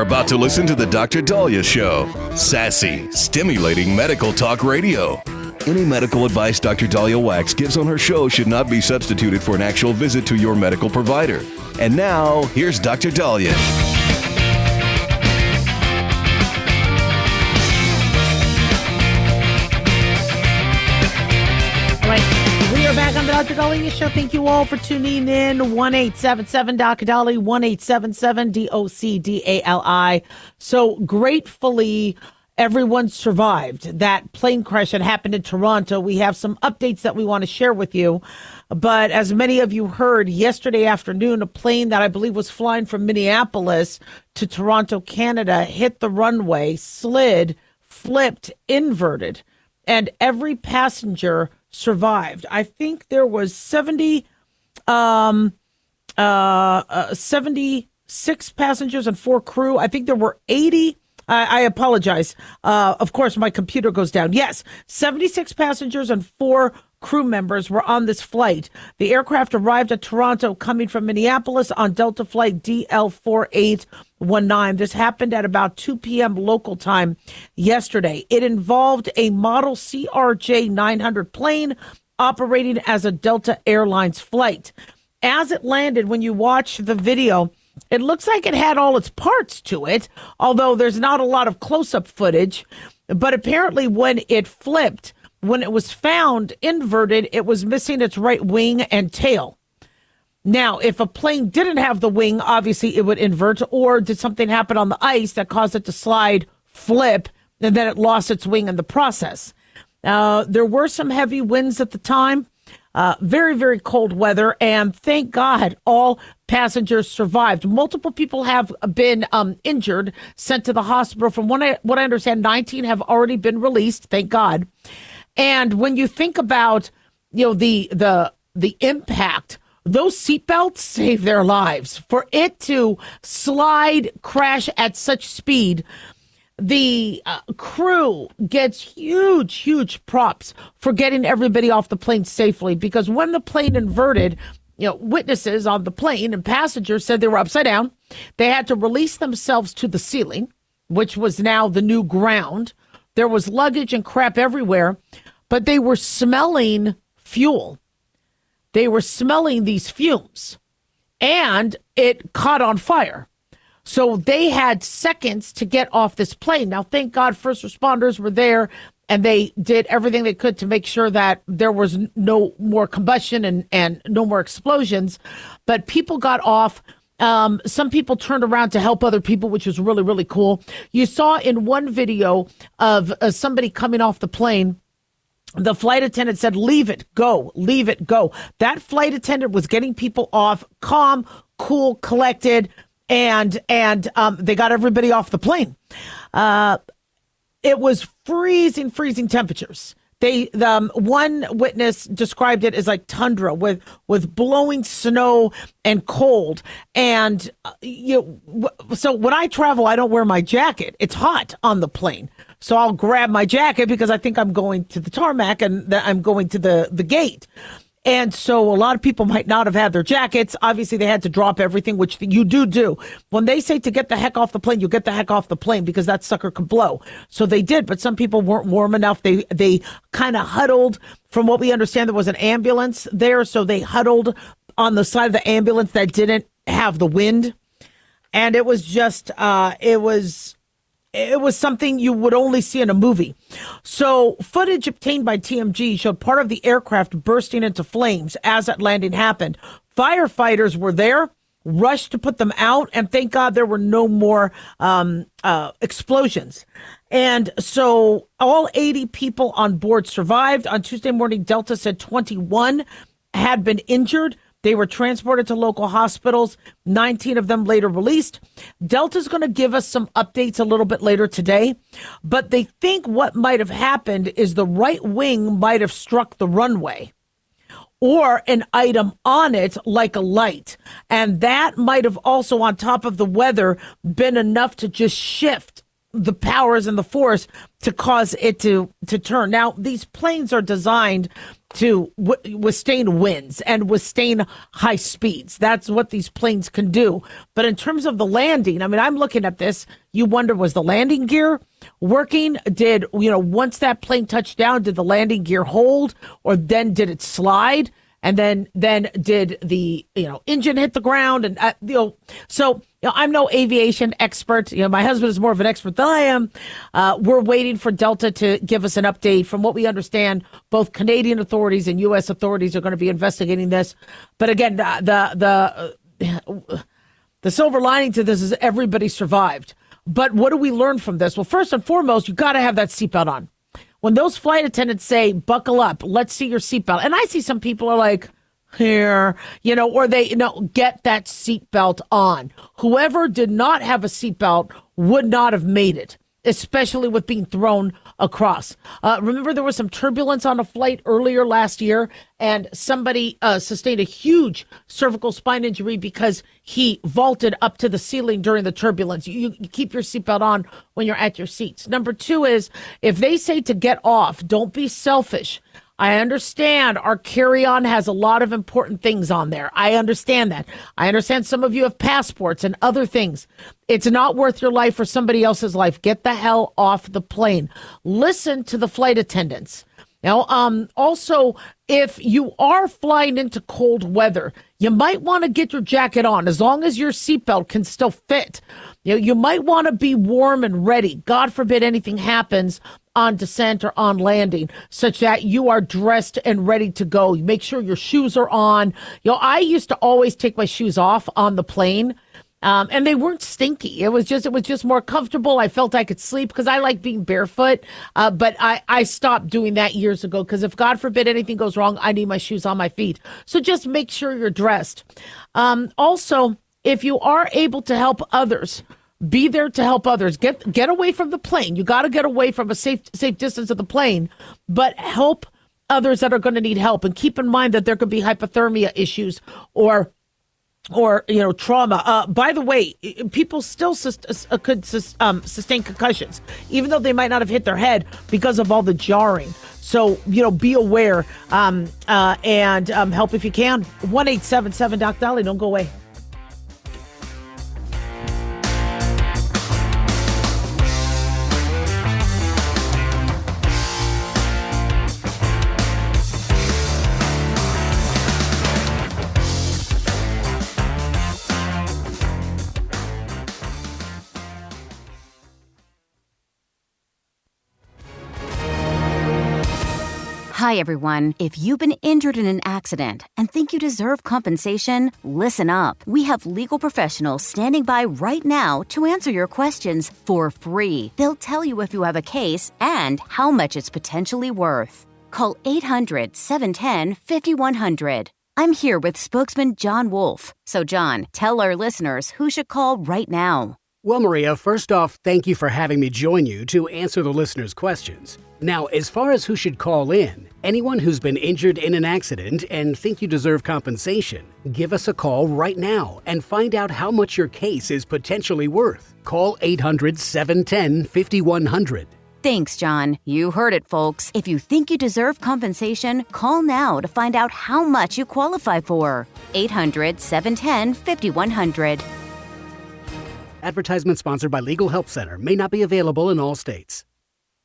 about to listen to the Dr. Daliah Show. Sassy, stimulating medical talk radio. Any medical advice Dr. Daliah Wax gives on her show should not be substituted for an actual visit to your medical provider. And now, here's Dr. Daliah. All right, we are back on the Dr. Daliah Show. Thank you all for tuning in. 1-877-Dr. 1-877-DOCDALI. So gratefully, everyone survived that plane crash that happened in Toronto. We have some updates that we want to share with you. But as many of you heard, yesterday afternoon, a plane that I believe was flying from Minneapolis to Toronto, Canada, hit the runway, slid, flipped, inverted, and every passenger survived. I think there was 76 passengers and 4 crew. I think there were 80. I apologize. Of course, my computer goes down. Yes, 76 passengers and 4 crew members were on this flight. The aircraft arrived at Toronto coming from Minneapolis on Delta flight DL4819. This happened at about 2 p.m. local time yesterday. It involved a model CRJ 900 plane operating as a Delta Airlines flight. As it landed, when you watch the video, it looks like it had all its parts to it, although there's not a lot of close-up footage. But apparently when it flipped, when it was found inverted, it was missing its right wing and tail. Now, if a plane didn't have the wing, obviously it would invert, or did something happen on the ice that caused it to slide, flip, and then it lost its wing in the process. There were some heavy winds at the time. Very, very cold weather, and thank God all passengers survived. Multiple people have been injured, sent to the hospital. From what I understand, 19 have already been released, thank God. And when you think about, the impact, those seatbelts save their lives. For it to slide, crash at such speed, the crew gets huge props for getting everybody off the plane safely, because when the plane inverted, witnesses on the plane and passengers said they were upside down. They had to release themselves to the ceiling, which was now the new ground. There was luggage and crap everywhere, but they were smelling fuel. They were smelling these fumes, and it caught on fire. So they had seconds to get off this plane. Now, thank God first responders were there, and they did everything they could to make sure that there was no more combustion and no more explosions. But people got off. Some people turned around to help other people, which was really, really cool. You saw in one video of somebody coming off the plane, the flight attendant said, "Leave it, go, leave it, go." That flight attendant was getting people off, calm, cool, collected, and they got everybody off the plane. It was freezing temperatures. One witness described it as like tundra with blowing snow and cold. And so when I travel, I don't wear my jacket. It's hot on the plane. So I'll grab my jacket because I think I'm going to the tarmac and I'm going to the gate. And so a lot of people might not have had their jackets. Obviously, they had to drop everything, which you do. When they say to get the heck off the plane, you get the heck off the plane because that sucker could blow. So they did, but some people weren't warm enough. They kind of huddled. From what we understand, there was an ambulance there, so they huddled on the side of the ambulance that didn't have the wind. And it was just, it was something you would only see in a movie. So footage obtained by TMG showed part of the aircraft bursting into flames as that landing happened. Firefighters were there, rushed to put them out, and thank God there were no more explosions. And so all 80 people on board survived. On Tuesday morning, Delta said 21 had been injured. They were transported to local hospitals, 19 of them later released. Delta's going to give us some updates a little bit later today, but they think what might have happened is the right wing might have struck the runway or an item on it like a light. And that might have also, on top of the weather, been enough to just shift the powers and the force to cause it to turn. Now, these planes are designed to withstand winds and withstand high speeds. That's what these planes can do. But in terms of the landing, I mean, I'm looking at this. You wonder, was the landing gear working? Did, once that plane touched down, did the landing gear hold, or then did it slide? And then did the, engine hit the ground? And, so I'm no aviation expert. My husband is more of an expert than I am. We're waiting for Delta to give us an update. From what we understand, both Canadian authorities and U.S. authorities are going to be investigating this. But again, the silver lining to this is everybody survived. But what do we learn from this? Well, first and foremost, you got to have that seatbelt on. When those flight attendants say, buckle up, let's see your seatbelt. And I see some people are like, here, or they, get that seatbelt on. Whoever did not have a seatbelt would not have made it, especially with being thrown across. Remember, there was some turbulence on a flight earlier last year, and somebody sustained a huge cervical spine injury because he vaulted up to the ceiling during the turbulence. You keep your seatbelt on when you're at your seats. Number two is, if they say to get off, don't be selfish. I understand our carry-on has a lot of important things on there. I understand that. I understand some of you have passports and other things. It's not worth your life or somebody else's life. Get the hell off the plane. Listen to the flight attendants. Now, also, if you are flying into cold weather, you might want to get your jacket on as long as your seatbelt can still fit. You might want to be warm and ready. God forbid anything happens on descent or on landing, such that you are dressed and ready to go. You make sure your shoes are on. I used to always take my shoes off on the plane. And they weren't stinky. It was just more comfortable. I felt I could sleep because I like being barefoot. But I stopped doing that years ago because if God forbid anything goes wrong, I need my shoes on my feet. So just make sure you're dressed. Also, if you are able to help others, be there to help others. Get away from the plane. You got to get away from a safe distance of the plane, but help others that are going to need help. And keep in mind that there could be hypothermia issues or trauma. By the way, people still could sustain concussions, even though they might not have hit their head because of all the jarring. So, be aware and help if you can. 1-877-DOC-DALIAH. Don't go away. Hi, everyone. If you've been injured in an accident and think you deserve compensation, listen up. We have legal professionals standing by right now to answer your questions for free. They'll tell you if you have a case and how much it's potentially worth. Call 800-710-5100. I'm here with spokesman John Wolf. So, John, tell our listeners who should call right now. Well, Maria, first off, thank you for having me join you to answer the listeners' questions. Now, as far as who should call in, anyone who's been injured in an accident and think you deserve compensation, give us a call right now and find out how much your case is potentially worth. Call 800-710-5100. Thanks, John. You heard it, folks. If you think you deserve compensation, call now to find out how much you qualify for. 800-710-5100. Advertisement sponsored by Legal Help Center. May not be available in all states.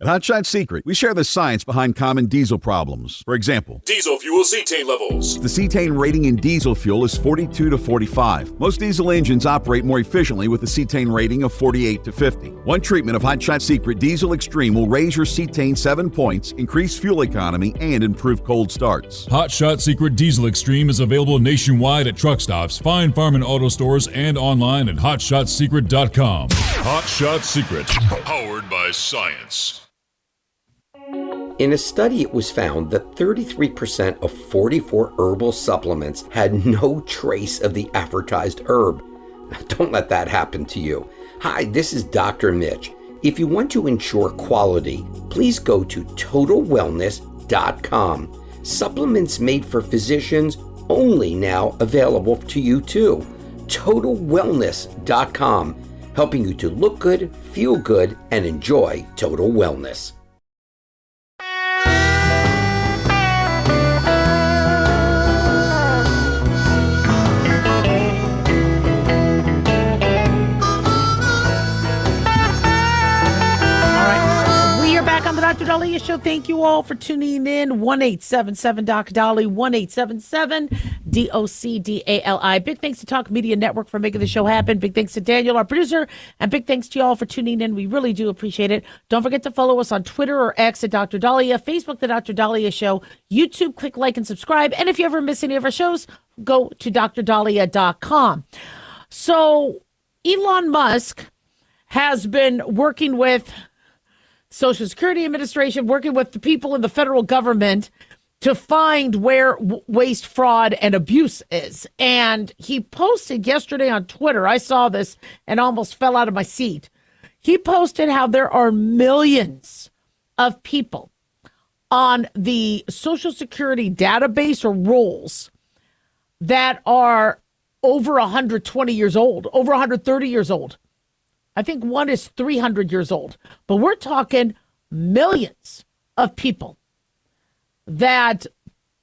At Hot Shot Secret, we share the science behind common diesel problems. For example, diesel fuel cetane levels. The cetane rating in diesel fuel is 42 to 45. Most diesel engines operate more efficiently with a cetane rating of 48 to 50. One treatment of Hot Shot Secret Diesel Extreme will raise your cetane 7 points, increase fuel economy, and improve cold starts. Hot Shot Secret Diesel Extreme is available nationwide at truck stops, fine farm and auto stores, and online at hotshotsecret.com. Hot Shot Secret, powered by science. In a study, it was found that 33% of 44 herbal supplements had no trace of the advertised herb. Now, don't let that happen to you. Hi, this is Dr. Mitch. If you want to ensure quality, please go to totalwellness.com. Supplements made for physicians only now available to you too. totalwellness.com. helping you to look good, feel good, and enjoy total wellness. Dr. Daliah Show. Thank you all for tuning in. 1-877-Doc-Dolly, 1-877-DOC-DALI. Big thanks to Talk Media Network for making the show happen. Big thanks to Daniel, our producer, and big thanks to you all for tuning in. We really do appreciate it. Don't forget to follow us on Twitter or X at Dr. Daliah, Facebook, The Dr. Daliah Show, YouTube, click like and subscribe. And if you ever miss any of our shows, go to drdaliah.com. So Elon Musk has been working with Social Security Administration, working with the people in the federal government to find where waste, fraud, and abuse is. And he posted yesterday on Twitter, I saw this and almost fell out of my seat. He posted how there are millions of people on the Social Security database or rolls that are over 120 years old, over 130 years old. I think one is 300 years old, but we're talking millions of people that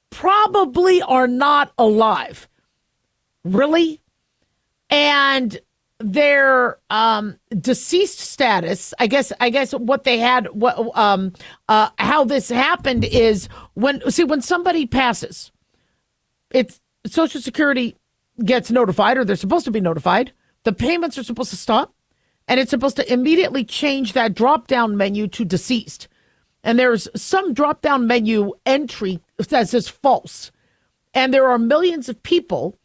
probably are not alive, really, and their deceased status. I guess what they had, how this happened is when somebody passes, it's Social Security gets notified, or they're supposed to be notified. The payments are supposed to stop. And it's supposed to immediately change that drop-down menu to deceased. And there's some drop-down menu entry that says false. And there are millions of people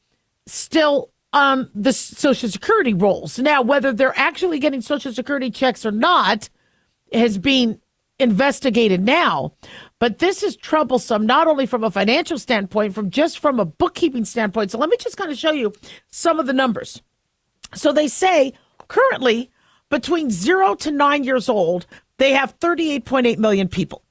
still on the Social Security rolls. Now, whether they're actually getting Social Security checks or not has been investigated now. But this is troublesome, not only from a financial standpoint, from a bookkeeping standpoint. So let me just kind of show you some of the numbers. So they say currently, between 0 to 9 years old, they have 38.8 million people.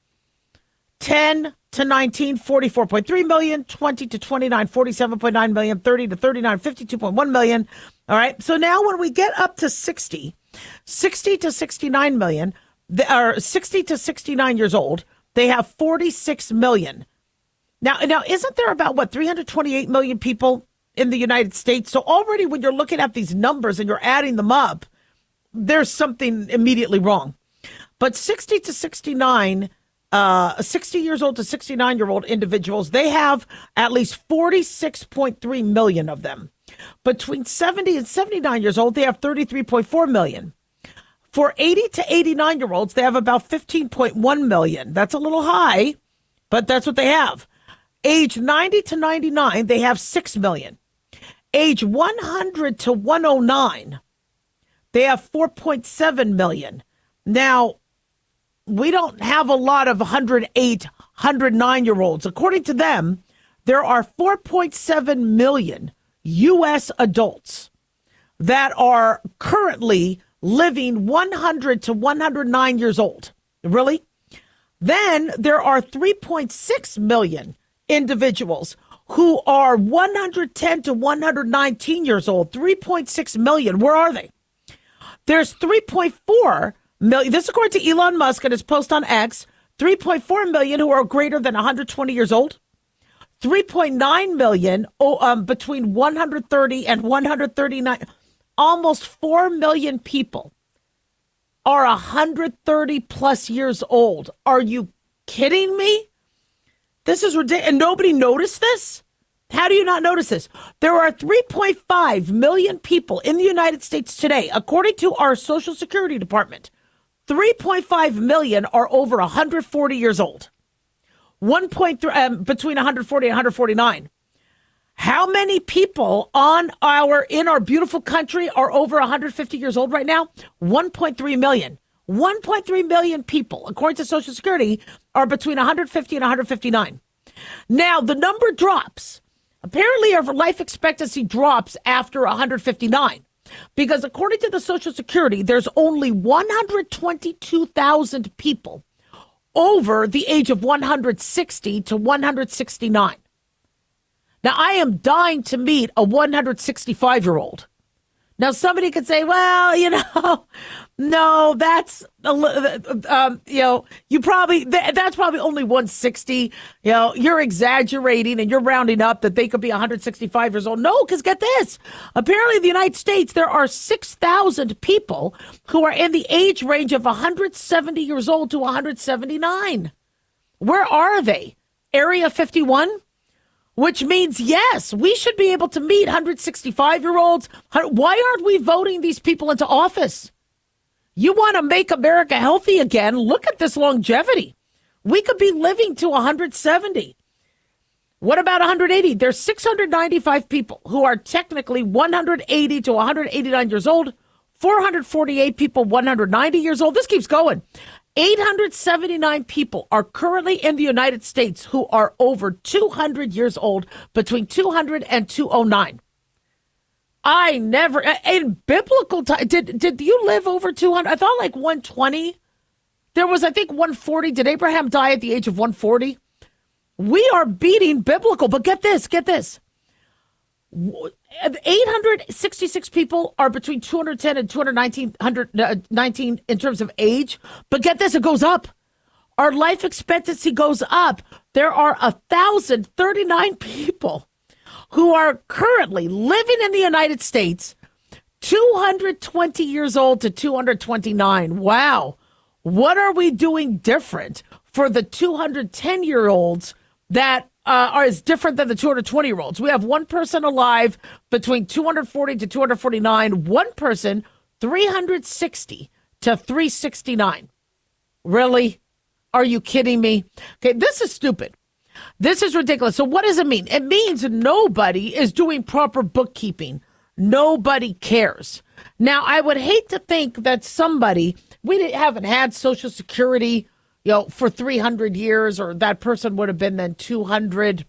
10 to 19, 44.3 million. 20 to 29, 47.9 million. 30 to 39, 52.1 million. All right. So now when we get up to 60 to 69 million, or 60 to 69 years old, they have 46 million. Now, isn't there about, 328 million people in the United States? So already when you're looking at these numbers and you're adding them up, there's something immediately wrong. But 60 to 69, 60 years old to 69-year-old individuals, they have at least 46.3 million of them. Between 70 and 79 years old, they have 33.4 million. For 80 to 89-year-olds, they have about 15.1 million. That's a little high, but that's what they have. Age 90 to 99, they have 6 million. Age 100 to 109, they have 4.7 million. Now, we don't have a lot of 108, 109-year-olds. According to them, there are 4.7 million U.S. adults that are currently living 100 to 109 years old. Really? Then there are 3.6 million individuals who are 110 to 119 years old. 3.6 million. Where are they? There's 3.4 million. This is according to Elon Musk and his post on X. 3.4 million who are greater than 120 years old. 3.9 million between 130 and 139. Almost 4 million people are 130 plus years old. Are you kidding me? This is ridiculous. And nobody noticed this? How do you not notice this? There are 3.5 million people in the United States today, according to our Social Security Department. 3.5 million are over 140 years old. 1.3 between 140 and 149. How many people in our beautiful country are over 150 years old right now? 1.3 million. 1.3 million people, according to Social Security, are between 150 and 159. Now, the number drops. Apparently, our life expectancy drops after 159 because according to the Social Security, there's only 122,000 people over the age of 160 to 169. Now, I am dying to meet a 165-year-old. Now, somebody could say, well, no, that's, you probably, that's probably only 160. You're exaggerating and you're rounding up that they could be 165 years old. No, because get this. Apparently, in the United States, there are 6,000 people who are in the age range of 170 years old to 179. Where are they? Area 51? Which means, yes, we should be able to meet 165-year-olds. Why aren't we voting these people into office? You want to make America healthy again? Look at this longevity. We could be living to 170. What about 180? There's 695 people who are technically 180 to 189 years old, 448 people 190 years old. This keeps going. 879 people are currently in the United States who are over 200 years old, between 200 and 209. I never, in biblical time, did you live over 200? I thought like 120. There was, I think, 140. Did Abraham die at the age of 140? We are beating biblical, but get this. 866 people are between 210 and 219 in terms of age. But get this, it goes up. Our life expectancy goes up. There are 1,039 people who are currently living in the United States, 220 years old to 229. Wow. What are we doing different for the 210-year-olds that are as different than the 220-year-olds? We have one person alive between 240 to 249, one person 360 to 369. Really? Are you kidding me? Okay, this is stupid. This is ridiculous. So what does it mean? It means nobody is doing proper bookkeeping. Nobody cares. Now, I would hate to think that we haven't had Social Security for 300 years, or that person would have been then 200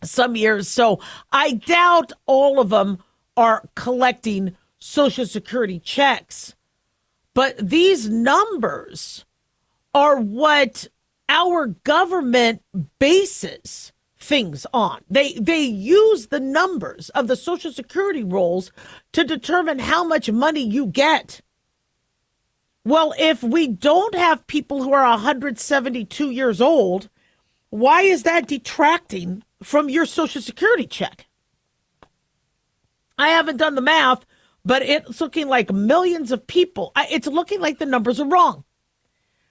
some years. So I doubt all of them are collecting Social Security checks. But these numbers are what our government bases things on. They use the numbers of the Social Security rolls to determine how much money you get. Well, if we don't have people who are 172 years old, why is that detracting from your Social Security check? I haven't done the math, but it's looking like millions of people. It's looking like the numbers are wrong.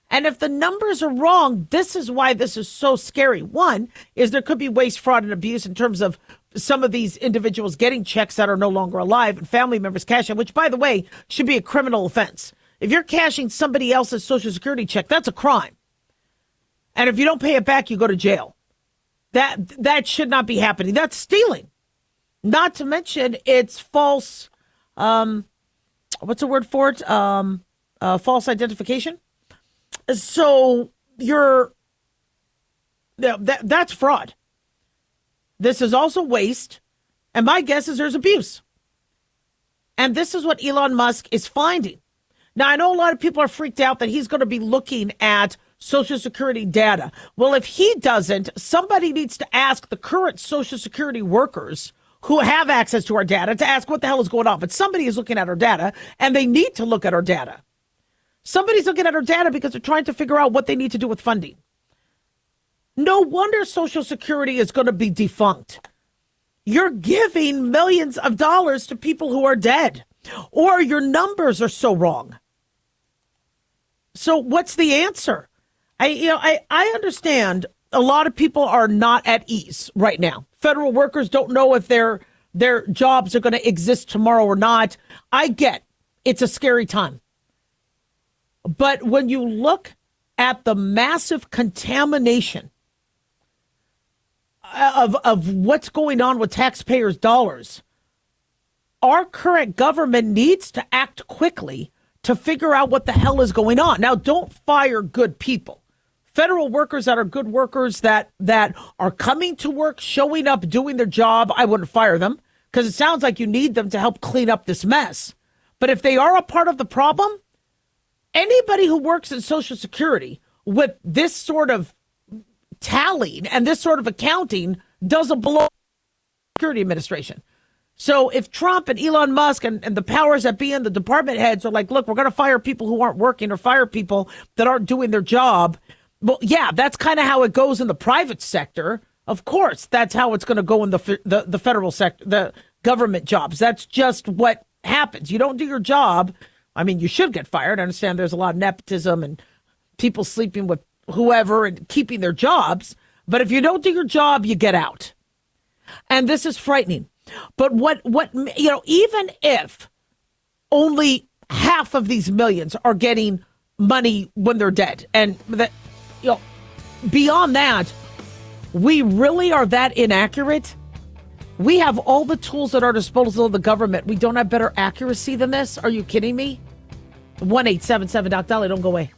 And if the numbers are wrong, this is why this is so scary. One is there could be waste, fraud, and abuse in terms of some of these individuals getting checks that are no longer alive and family members cashing, which, by the way, should be a criminal offense. If you're cashing somebody else's Social Security check, that's a crime. And if you don't pay it back, you go to jail. That should not be happening. That's stealing. Not to mention it's false. What's the word for it? False identification. So that's fraud. This is also waste. And my guess is there's abuse. And this is what Elon Musk is finding. Now, I know a lot of people are freaked out that he's going to be looking at Social Security data. Well, if he doesn't, somebody needs to ask the current Social Security workers who have access to our data to ask what the hell is going on. But somebody is looking at our data, and they need to look at our data. Somebody's looking at our data because they're trying to figure out what they need to do with funding. No wonder Social Security is going to be defunct. You're giving millions of dollars to people who are dead, or your numbers are so wrong. So what's the answer? I understand a lot of people are not at ease right now. Federal workers don't know if their jobs are going to exist tomorrow or not. I get it's a scary time. But when you look at the massive contamination of what's going on with taxpayers' dollars, our current government needs to act quickly to figure out what the hell is going on. Now, don't fire good people. Federal workers that are good workers that are coming to work, showing up, doing their job, I wouldn't fire them because it sounds like you need them to help clean up this mess. But if they are a part of the problem, anybody who works in Social Security with this sort of tallying and this sort of accounting doesn't belong to the Security Administration. So if Trump and Elon Musk and the powers that be and the department heads are like, look, we're going to fire people who aren't working or fire people that aren't doing their job. Well, yeah, that's kind of how it goes in the private sector. Of course, that's how it's going to go in the federal sector, the government jobs. That's just what happens. You don't do your job. I mean, you should get fired. I understand there's a lot of nepotism and people sleeping with whoever and keeping their jobs. But if you don't do your job, you get out. And this is frightening. But what even if only half of these millions are getting money when they're dead, and that, beyond that, we really are that inaccurate. We have all the tools at our disposal of the government. We don't have better accuracy than this. Are you kidding me? 1-877-Doc-Daliah. Don't go away.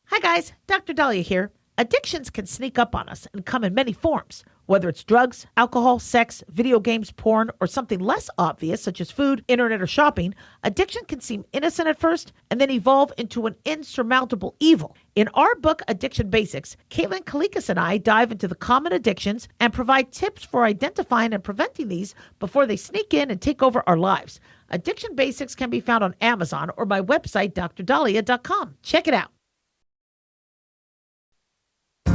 Hi, guys. Dr. Daliah here. Addictions can sneak up on us and come in many forms, whether it's drugs, alcohol, sex, video games, porn, or something less obvious, such as food, internet, or shopping. Addiction can seem innocent at first and then evolve into an insurmountable evil. In our book, Addiction Basics, Caitlin Kalikas and I dive into the common addictions and provide tips for identifying and preventing these before they sneak in and take over our lives. Addiction Basics can be found on Amazon or my website, drdaliah.com. Check it out.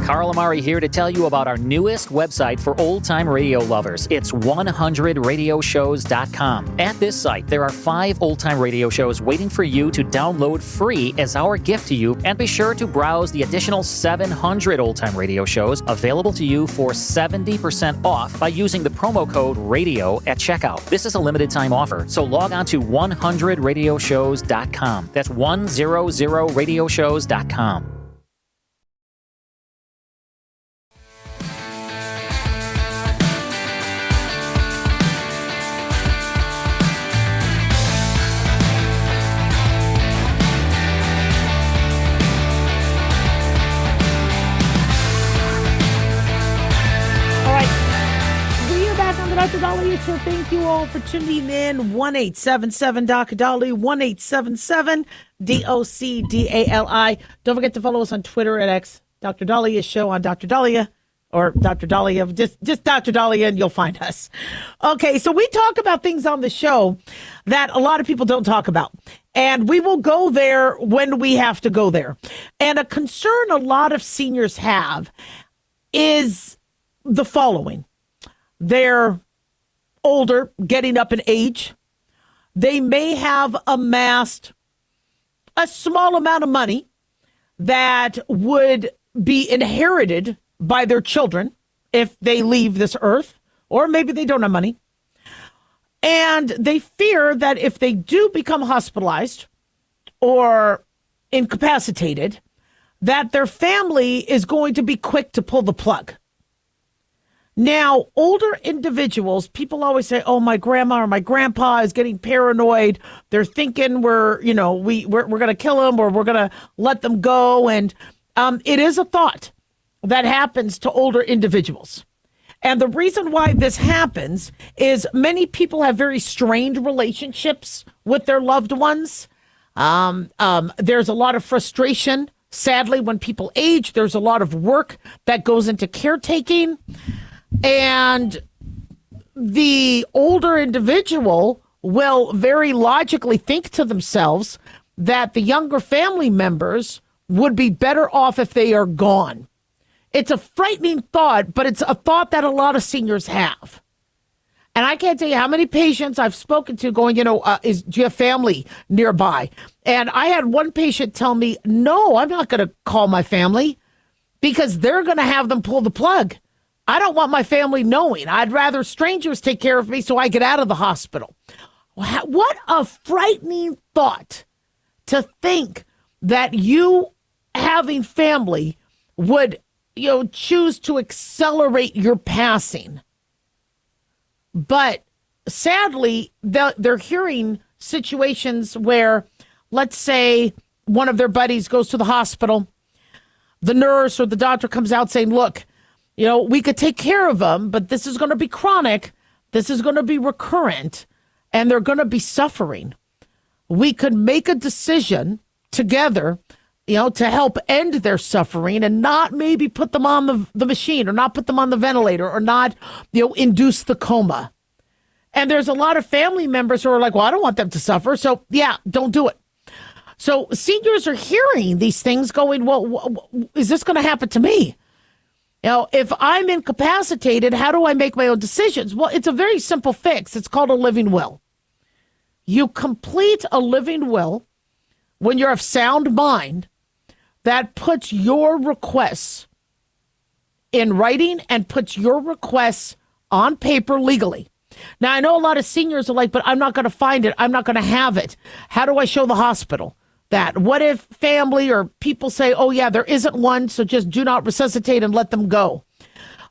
Carl Amari here to tell you about our newest website for old-time radio lovers. It's 100radioshows.com. At this site, there are 5 old-time radio shows waiting for you to download free as our gift to you, and be sure to browse the additional 700 old-time radio shows available to you for 70% off by using the promo code RADIO at checkout. This is a limited-time offer, so log on to 100radioshows.com. That's 100radioshows.com. Dr. Daliah, so thank you all for tuning in. 1-877-Doc-Daliah, 1-877-DOC-DALI. Don't forget to follow us on Twitter at X, Dr. Daliah Show on Dr. Daliah, or Dr. Daliah, just Dr. Daliah, and you'll find us. Okay, so we talk about things on the show that a lot of people don't talk about. And we will go there when we have to go there. And a concern a lot of seniors have is the following. They're older, getting up in age. They may have amassed a small amount of money that would be inherited by their children if they leave this earth, or maybe they don't have money. And they fear that if they do become hospitalized or incapacitated, that their family is going to be quick to pull the plug. Now, older individuals, people always say, oh, my grandma or my grandpa is getting paranoid. They're thinking we're going to kill them or we're going to let them go. And it is a thought that happens to older individuals. And the reason why this happens is many people have very strained relationships with their loved ones. There's a lot of frustration. Sadly, when people age, there's a lot of work that goes into caretaking. And the older individual will very logically think to themselves that the younger family members would be better off if they are gone. It's a frightening thought, but it's a thought that a lot of seniors have. And I can't tell you how many patients I've spoken to going, do you have family nearby? And I had one patient tell me, no, I'm not going to call my family because they're going to have them pull the plug. I don't want my family knowing. I'd rather strangers take care of me so I get out of the hospital. What a frightening thought to think that you having family would, choose to accelerate your passing. But sadly, they're hearing situations where, let's say, one of their buddies goes to the hospital. The nurse or the doctor comes out saying, look, we could take care of them, but this is going to be chronic. this is going to be recurrent and they're going to be suffering, we could make a decision together, to help end their suffering and not maybe put them on the machine or not put them on the ventilator or not, induce the coma. And there's a lot of family members who are like, well, I don't want them to suffer. So yeah, don't do it. So seniors are hearing these things going, well, is this going to happen to me? If I'm incapacitated, how do I make my own decisions? Well, it's a very simple fix. It's called a living will. You complete a living will when you're of sound mind that puts your requests in writing and puts your requests on paper legally. Now, I know a lot of seniors are like, but I'm not going to find it. I'm not going to have it. How do I show the hospital that? What if family or people say, oh, yeah, there isn't one, so just do not resuscitate and let them go?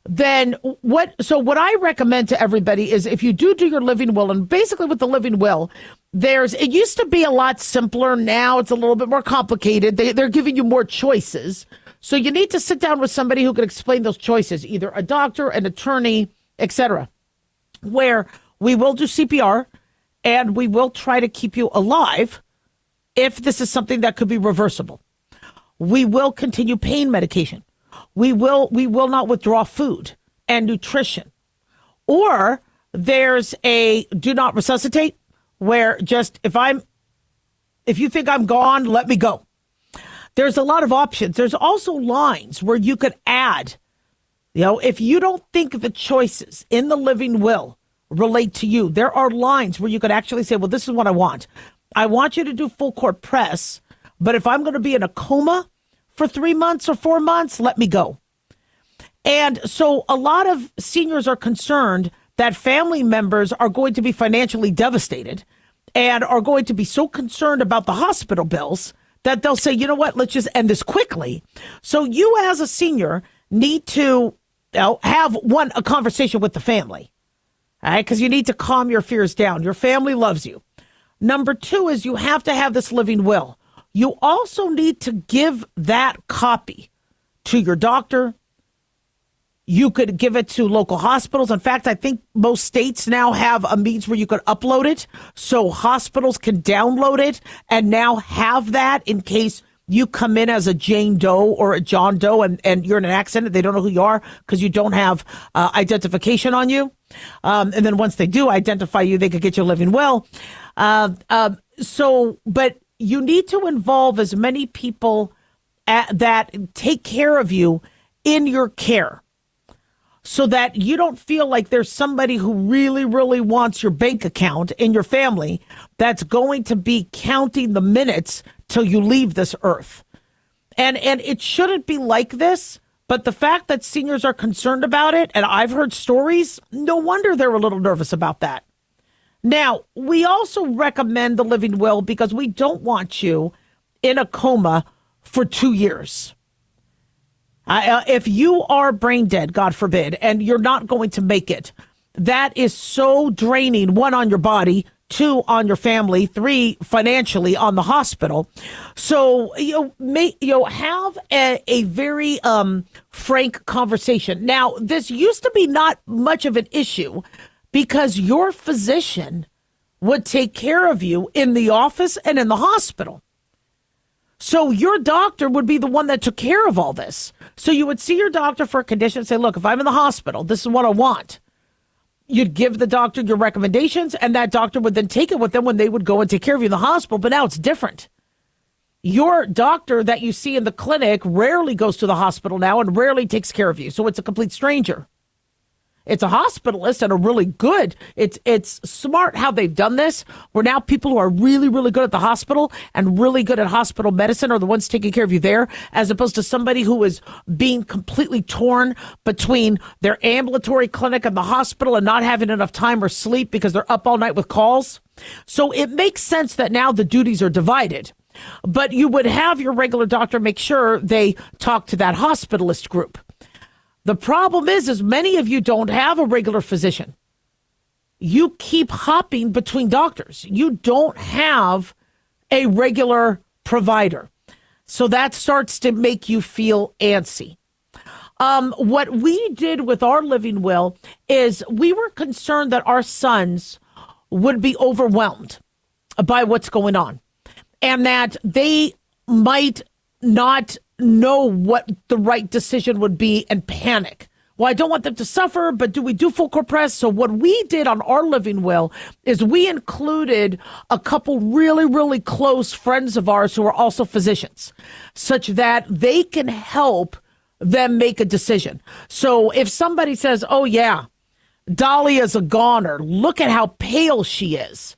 Then what I recommend to everybody is if you do your living will, and basically with the living will, it used to be a lot simpler. Now it's a little bit more complicated. They're giving you more choices. So you need to sit down with somebody who can explain those choices, either a doctor, an attorney, etc., where we will do CPR and we will try to keep you alive if this is something that could be reversible. We will continue pain medication. We will not withdraw food and nutrition. Or there's a do not resuscitate, where just if you think I'm gone, let me go. There's a lot of options. There's also lines where you could add, if you don't think the choices in the living will relate to you, there are lines where you could actually say, well, this is what I want. I want you to do full court press, but if I'm going to be in a coma for 3 months or 4 months, let me go. And so a lot of seniors are concerned that family members are going to be financially devastated and are going to be so concerned about the hospital bills that they'll say, you know what, let's just end this quickly. So you as a senior need to have a conversation with the family, all right? Because you need to calm your fears down. Your family loves you. Number 2 is you have to have this living will. You also need to give that copy to your doctor. You could give it to local hospitals. In fact, I think most states now have a means where you could upload it so hospitals can download it and now have that in case you come in as a Jane Doe or a John Doe and you're in an accident. They don't know who you are because you don't have identification on you. And then once they do identify you, they could get you living will. But you need to involve as many people that take care of you in your care so that you don't feel like there's somebody who really, really wants your bank account in your family that's going to be counting the minutes till you leave this earth. And it shouldn't be like this, but the fact that seniors are concerned about it, and I've heard stories, no wonder they're a little nervous about that. Now, we also recommend the living will because we don't want you in a coma for 2 years. If you are brain dead, God forbid, and you're not going to make it, that is so draining, 1, on your body, 2, on your family, 3, financially on the hospital. So, have a very frank conversation. Now, this used to be not much of an issue because your physician would take care of you in the office and in the hospital. So your doctor would be the one that took care of all this. So you would see your doctor for a condition and say, look, if I'm in the hospital, this is what I want. You'd give the doctor your recommendations, and that doctor would then take it with them when they would go and take care of you in the hospital. But now it's different. Your doctor that you see in the clinic rarely goes to the hospital now and rarely takes care of you. So it's a complete stranger. It's a hospitalist and a really good. It's smart how they've done this, where now people who are really, really good at the hospital and really good at hospital medicine are the ones taking care of you there, as opposed to somebody who is being completely torn between their ambulatory clinic and the hospital and not having enough time or sleep because they're up all night with calls. So it makes sense that now the duties are divided. But you would have your regular doctor make sure they talk to that hospitalist group. The problem is many of you don't have a regular physician. You keep hopping between doctors. You don't have a regular provider. So that starts to make you feel antsy. What we did with our living will is we were concerned that our sons would be overwhelmed by what's going on and that they might not know what the right decision would be and panic. Well, I don't want them to suffer, but do we do full court press? So what we did on our living will is we included a couple really, really close friends of ours who are also physicians, such that they can help them make a decision. So if somebody says, oh, yeah, Daliah's a goner, look at how pale she is.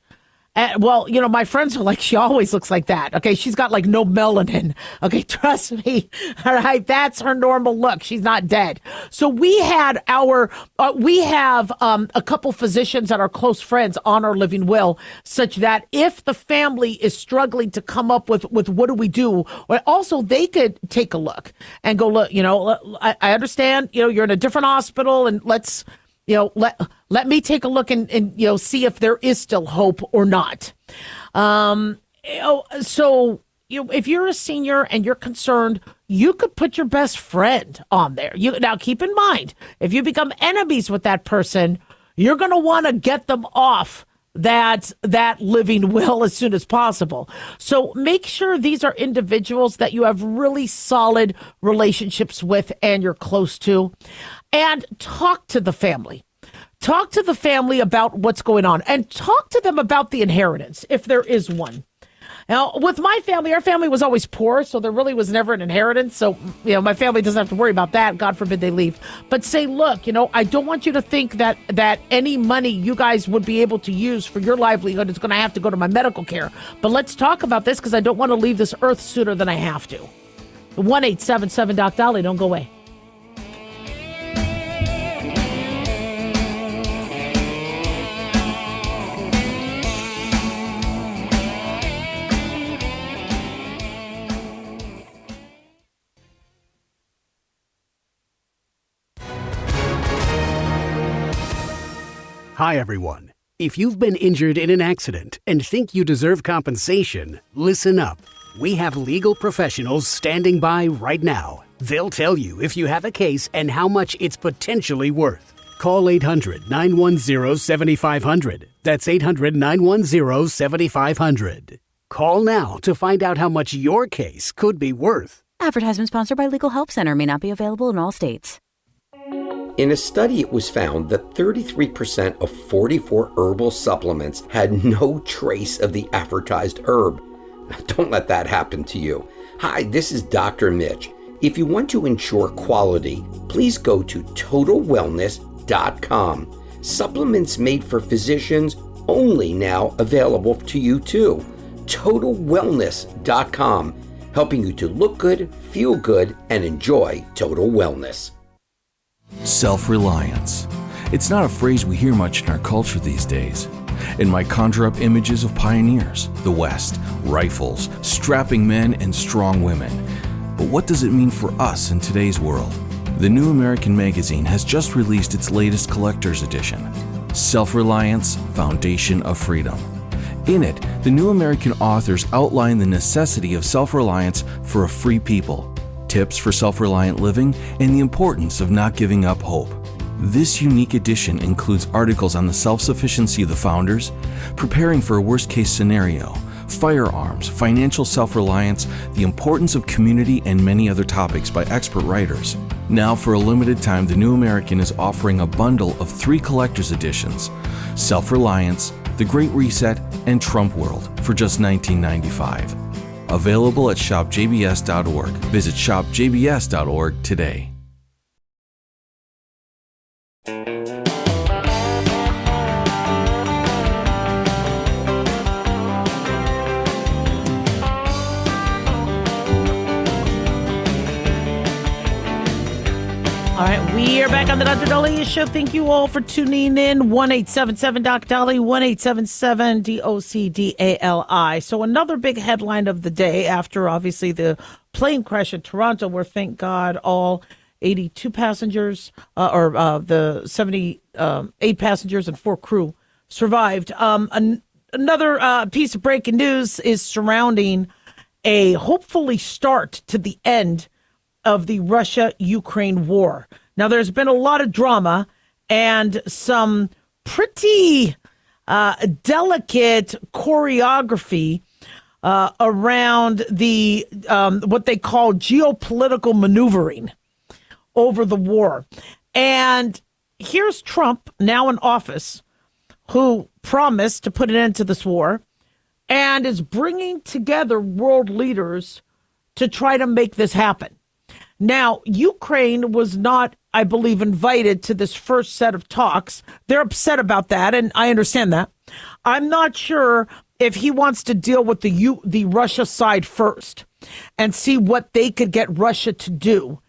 Well, my friends are like, she always looks like that. Okay, she's got like no melanin. Okay, trust me. All right, that's her normal look. She's not dead. So we had we have a couple physicians that are close friends on our living will, such that if the family is struggling to come up with what do we do, or also they could take a look and go, look, I understand, you're in a different hospital, and let's. Let me take a look and see if there is still hope or not. So if you're a senior and you're concerned, you could put your best friend on there. Now, keep in mind, if you become enemies with that person, you're going to want to get them off that living will as soon as possible. So make sure these are individuals that you have really solid relationships with and you're close to. And talk to the family. Talk to the family about what's going on and talk to them about the inheritance, if there is one. Now, with my family, our family was always poor, so there really was never an inheritance. So, my family doesn't have to worry about that. God forbid they leave. But say, look, I don't want you to think that any money you guys would be able to use for your livelihood is going to have to go to my medical care. But let's talk about this because I don't want to leave this earth sooner than I have to. 1-877-DOC-DOLLY. Don't go away. Hi, everyone. If you've been injured in an accident and think you deserve compensation, listen up. We have legal professionals standing by right now. They'll tell you if you have a case and how much it's potentially worth. Call 800-910-7500. That's 800-910-7500. Call now to find out how much your case could be worth. Advertisement sponsored by Legal Help Center. May not be available in all states. In a study, it was found that 33% of 44 herbal supplements had no trace of the advertised herb. Don't let that happen to you. Hi, this is Dr. Mitch. If you want to ensure quality, please go to totalwellness.com. Supplements made for physicians only now available to you too. totalwellness.com, helping you to look good, feel good, and enjoy total wellness. Self-reliance. It's not a phrase we hear much in our culture these days. It might conjure up images of pioneers, the West, rifles, strapping men, and strong women. But what does it mean for us in today's world? The New American Magazine has just released its latest collector's edition, Self-Reliance, Foundation of Freedom. In it, the New American authors outline the necessity of self-reliance for a free people, tips for self-reliant living, and the importance of not giving up hope. This unique edition includes articles on the self-sufficiency of the founders, preparing for a worst-case scenario, firearms, financial self-reliance, the importance of community, and many other topics by expert writers. Now, for a limited time, the New American is offering a bundle of 3 collector's editions, Self-Reliance, The Great Reset, and Trump World, for just $19.95. Available at shopjbs.org. Visit shopjbs.org today. All right, we are back on the Dr. Daliah Show. Thank you all for tuning in. 1-877-DOC-DOLLY, 1-877-DOC-DALI. So another big headline of the day after, obviously, the plane crash in Toronto, where, thank God, all 82 passengers, the 78 passengers and 4 crew survived. Another piece of breaking news is surrounding a hopefully start to the end of the Russia-Ukraine war. Now, there's been a lot of drama and some pretty delicate choreography around the what they call geopolitical maneuvering over the war. And here's Trump, now in office, who promised to put an end to this war and is bringing together world leaders to try to make this happen. Now, Ukraine was not, I believe, invited to this first set of talks. They're upset about that, and I understand that. I'm not sure if he wants to deal with the Russia side first and see what they could get Russia to do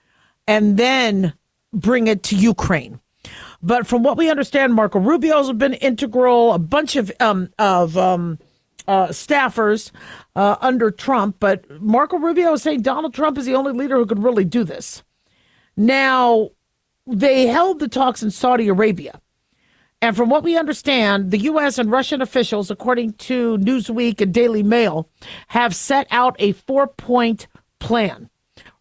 and then bring it to Ukraine. But from what we understand, Marco Rubio's been integral, a bunch of staffers under Trump. But Marco Rubio is saying Donald Trump is the only leader who could really do this. Now, they held the talks in Saudi Arabia. And from what we understand, the U.S. and Russian officials, according to Newsweek and Daily Mail, have set out a 4-point plan.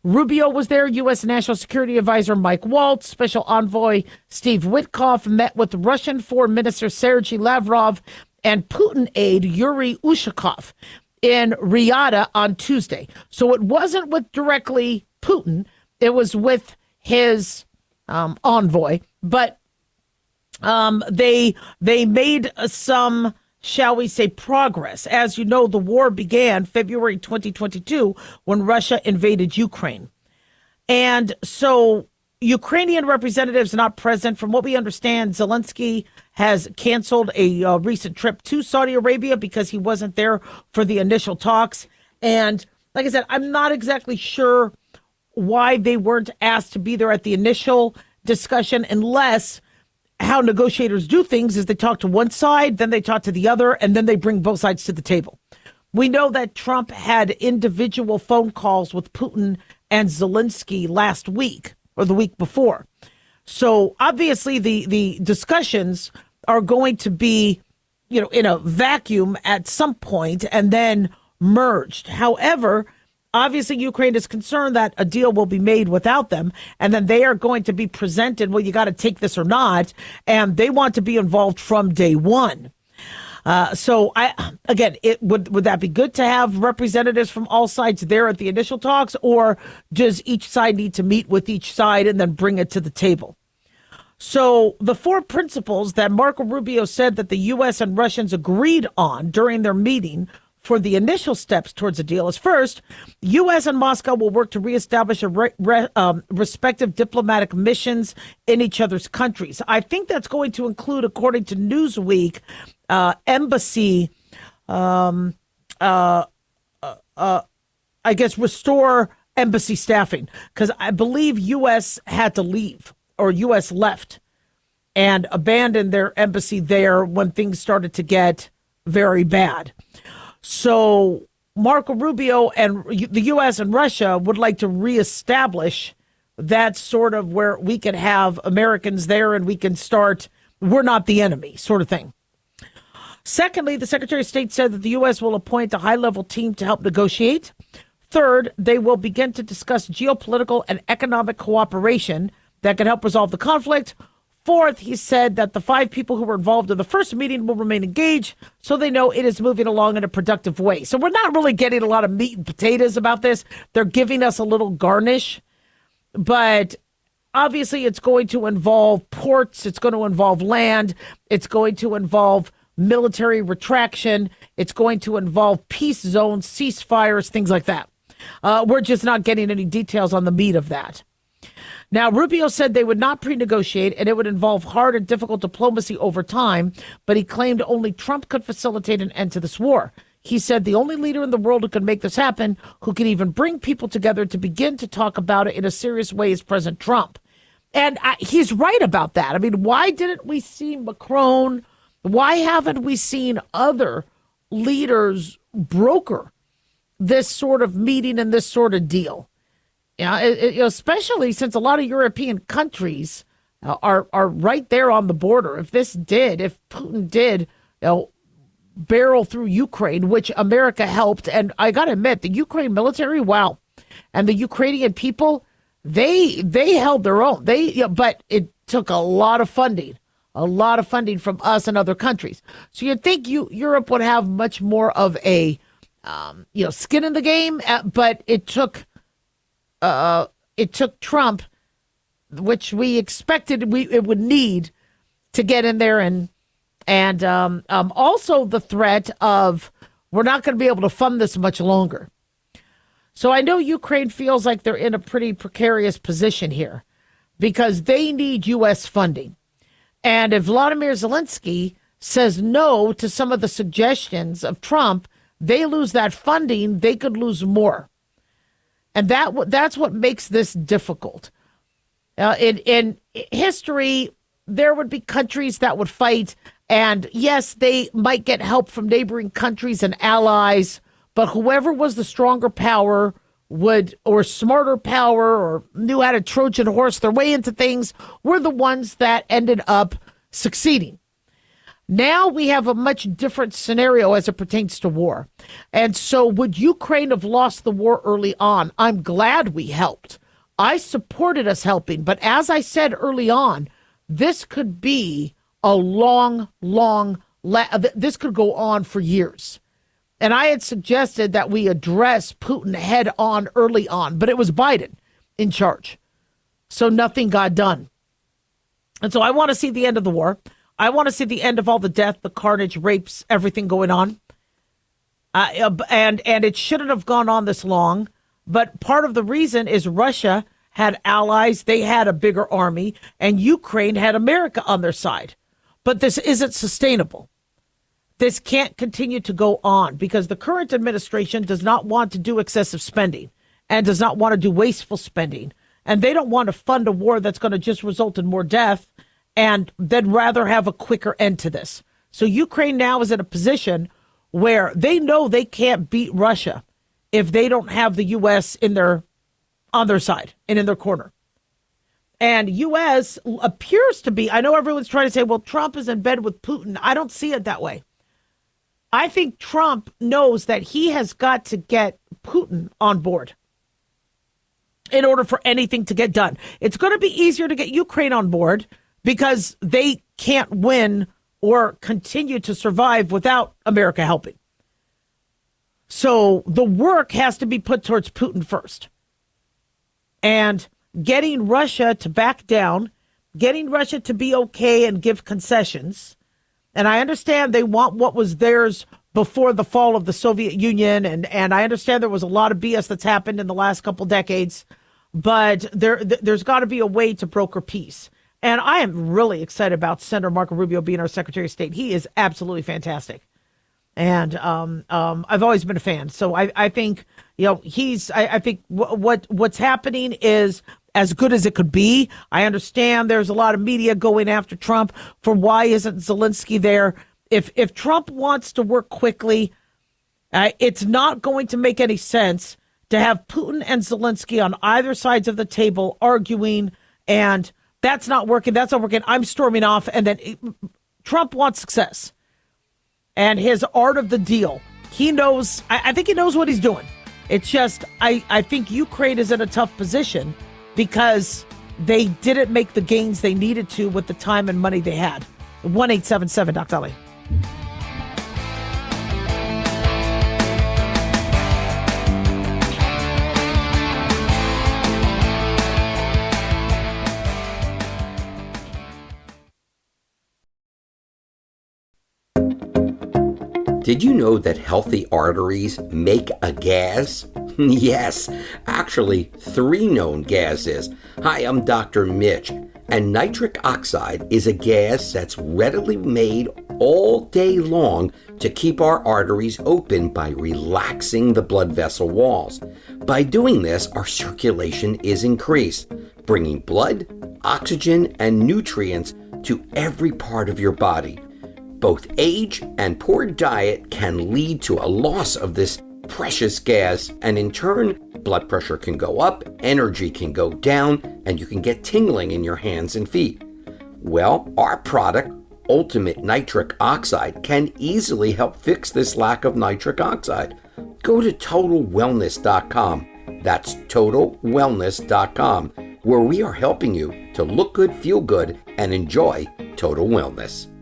Rubio was there. U.S. National Security Advisor Mike Waltz, Special Envoy Steve Witkoff met with Russian Foreign Minister Sergei Lavrov and Putin aide Yuri Ushakov in Riyadh on Tuesday. So it wasn't with directly Putin. It was with his envoy. But they made some, shall we say, progress. As you know, the war began February 2022 when Russia invaded Ukraine. And so Ukrainian representatives are not present. From what we understand, Zelensky has canceled a recent trip to Saudi Arabia because he wasn't there for the initial talks. And like I said, I'm not exactly sure why they weren't asked to be there at the initial discussion, unless how negotiators do things is they talk to one side, then they talk to the other, and then they bring both sides to the table. We know that Trump had individual phone calls with Putin and Zelensky last week or the week before. So obviously the discussions are going to be, in a vacuum at some point and then merged. However, obviously, Ukraine is concerned that a deal will be made without them, and then they are going to be presented, well, you got to take this or not, and they want to be involved from day one. So, would that be good to have representatives from all sides there at the initial talks, or does each side need to meet with each side and then bring it to the table? So the 4 principles that Marco Rubio said that the U.S. and Russians agreed on during their meeting for the initial steps towards a deal is: first, U.S. and Moscow will work to reestablish respective diplomatic missions in each other's countries. I think that's going to include, according to Newsweek, embassy, restore embassy staffing, because I believe U.S. had to leave, or U.S. left and abandoned their embassy there when things started to get very bad. So Marco Rubio and the U.S. and Russia would like to reestablish that sort of where we can have Americans there and we can start, we're not the enemy sort of thing. Secondly, the Secretary of State said that the U.S. will appoint a high-level team to help negotiate. Third, they will begin to discuss geopolitical and economic cooperation that can help resolve the conflict. Fourth, he said that the 5 people who were involved in the first meeting will remain engaged so they know it is moving along in a productive way. So we're not really getting a lot of meat and potatoes about this. They're giving us a little garnish. But obviously it's going to involve ports. It's going to involve land. It's going to involve military retraction. It's going to involve peace zones, ceasefires, things like that. We're just not getting any details on the meat of that. Now, Rubio said they would not pre-negotiate and it would involve hard and difficult diplomacy over time, but he claimed only Trump could facilitate an end to this war. He said the only leader in the world who could make this happen, who could even bring people together to begin to talk about it in a serious way, is President Trump. And he's right about that. I mean, why didn't we see Macron? Why haven't we seen other leaders broker this sort of meeting and this sort of deal? Yeah, especially since a lot of European countries are right there on the border. If Putin did, barrel through Ukraine, which America helped, and I got to admit, the Ukraine military, wow, and the Ukrainian people, they held their own. But it took a lot of funding from us and other countries. So you'd think Europe would have much more of a skin in the game, but it took Trump, which we expected it would need to get in there, and also the threat of we're not going to be able to fund this much longer. So I know Ukraine feels like they're in a pretty precarious position here because they need U.S. funding. And if Vladimir Zelensky says no to some of the suggestions of Trump, they lose that funding, they could lose more. And that's what makes this difficult. In history, there would be countries that would fight, and yes, they might get help from neighboring countries and allies, but whoever was the stronger power or smarter power or knew how to Trojan horse their way into things were the ones that ended up succeeding. Now we have a much different scenario as it pertains to war. And so would Ukraine have lost the war early on? I'm glad we helped. I supported us helping. But as I said early on, this could be a this could go on for years. And I had suggested that we address Putin head on early on, but it was Biden in charge. So nothing got done. And so I want to see the end of the war. I want to see the end of all the death, the carnage, rapes, everything going on. And it shouldn't have gone on this long. But part of the reason is Russia had allies. They had a bigger army, and Ukraine had America on their side. But this isn't sustainable. This can't continue to go on because the current administration does not want to do excessive spending and does not want to do wasteful spending. And they don't want to fund a war that's going to just result in more death, and they'd rather have a quicker end to this. So Ukraine now is in a position where they know they can't beat Russia if they don't have the U.S. on their side and in their corner. And U.S. appears to be, I know everyone's trying to say, well, Trump is in bed with Putin. I don't see it that way. I think Trump knows that he has got to get Putin on board in order for anything to get done. It's going to be easier to get Ukraine on board because they can't win or continue to survive without America helping. So the work has to be put towards Putin first. And getting Russia to back down, getting Russia to be okay and give concessions. And I understand they want what was theirs before the fall of the Soviet Union. And I understand there was a lot of BS that's happened in the last couple decades. But there's got to be a way to broker peace. And I am really excited about Senator Marco Rubio being our Secretary of State. He is absolutely fantastic. And I've always been a fan. So I think, I think what's happening is as good as it could be. I understand there's a lot of media going after Trump for why isn't Zelensky there. If Trump wants to work quickly, it's not going to make any sense to have Putin and Zelensky on either sides of the table arguing, and that's not working. That's not working. I'm storming off. And then Trump wants success. And his art of the deal, he knows, I think he knows what he's doing. It's just, I think Ukraine is in a tough position because they didn't make the gains they needed to with the time and money they had. 1-877 Dr. Daliah. Did you know that healthy arteries make a gas? Yes, actually 3 known gases. Hi, I'm Dr. Mitch, and nitric oxide is a gas that's readily made all day long to keep our arteries open by relaxing the blood vessel walls. By doing this, our circulation is increased, bringing blood, oxygen, and nutrients to every part of your body. Both age and poor diet can lead to a loss of this precious gas, and in turn, blood pressure can go up, energy can go down, and you can get tingling in your hands and feet. Well, our product, Ultimate Nitric Oxide, can easily help fix this lack of nitric oxide. Go to TotalWellness.com. That's totalwellness.com, where we are helping you to look good, feel good, and enjoy total wellness.